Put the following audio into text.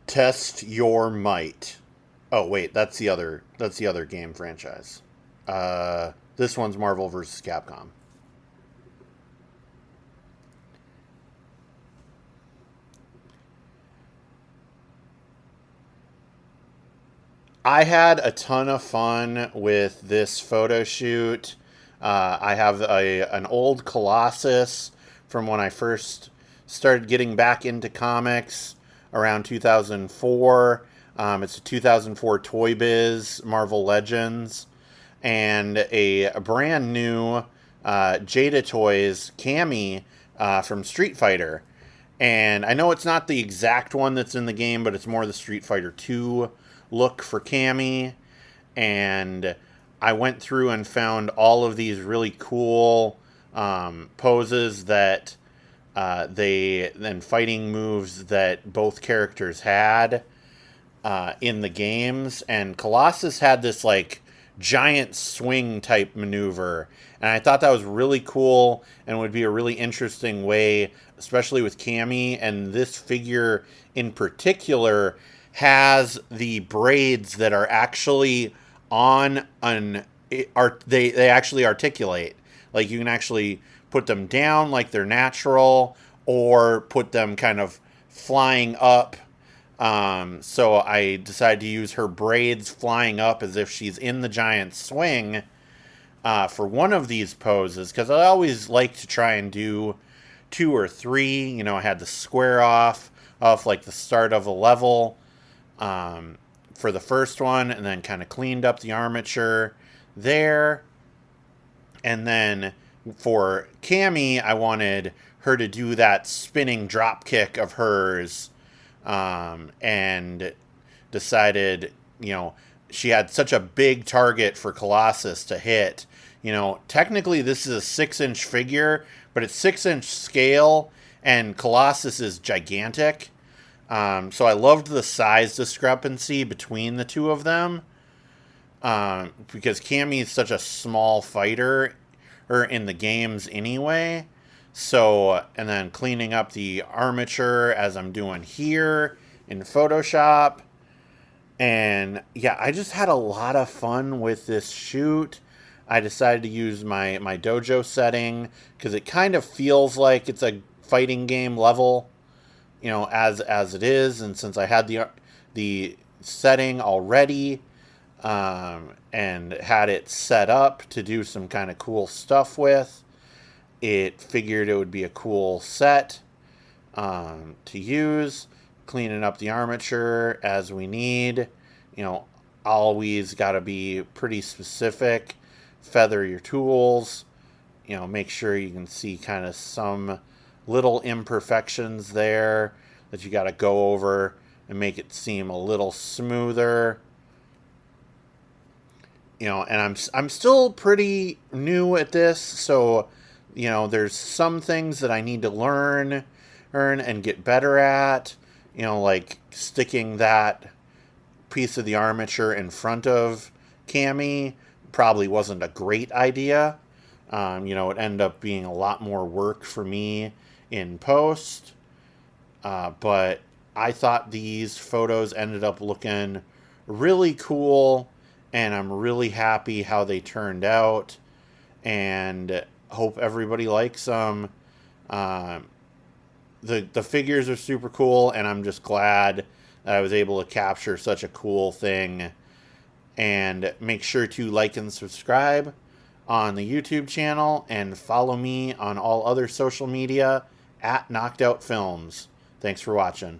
Test Your Might. Oh wait, that's the other game franchise. This one's Marvel vs. Capcom. I had a ton of fun with this photo shoot. I have an old Colossus from when I first started getting back into comics around 2004. It's a 2004 Toy Biz Marvel Legends, and a brand new Jada Toys Cammy from Street Fighter. And I know it's not the exact one that's in the game, but it's more the Street Fighter 2 look for Cammy. And I went through and found all of these really cool poses that they then fighting moves that both characters had in the games. And Colossus had this like giant swing type maneuver, and I thought that was really cool and would be a really interesting way, especially with Cammy. And this figure in particular has the braids that are actually on an art. They actually articulate. Like you can actually put them down like they're natural, or put them kind of flying up. So I decided to use her braids flying up as if she's in the giant swing for one of these poses, because I always like to try and do two or three. You know, I had the square off like the start of a level for the first one, and then kind of cleaned up the armature there. And then for Cammy, I wanted her to do that spinning drop kick of hers, and decided, she had such a big target for Colossus to hit. Technically this is a 6-inch figure, but it's 6-inch scale, and Colossus is gigantic. So I loved the size discrepancy between the two of them, because Cammy is such a small fighter, or in the games anyway. So, and then cleaning up the armature as I'm doing here in Photoshop. And yeah, I just had a lot of fun with this shoot. I decided to use my dojo setting because it kind of feels like it's a fighting game level, as it is. And since I had the setting already, and had it set up to do some kind of cool stuff with, it figured it would be a cool set to use. Cleaning up the armature as we need. Always got to be pretty specific. Feather your tools. Make sure you can see kind of some little imperfections there that you got to go over and make it seem a little smoother. And I'm still pretty new at this, so there's some things that I need to learn and get better at. Like sticking that piece of the armature in front of Cammy probably wasn't a great idea. It ended up being a lot more work for me in post. But I thought these photos ended up looking really cool, and I'm really happy how they turned out, and hope everybody likes them. The figures are super cool, and I'm just glad that I was able to capture such a cool thing. And make sure to like and subscribe on the YouTube channel, and follow me on all other social media at Knocked Out Films. Thanks for watching.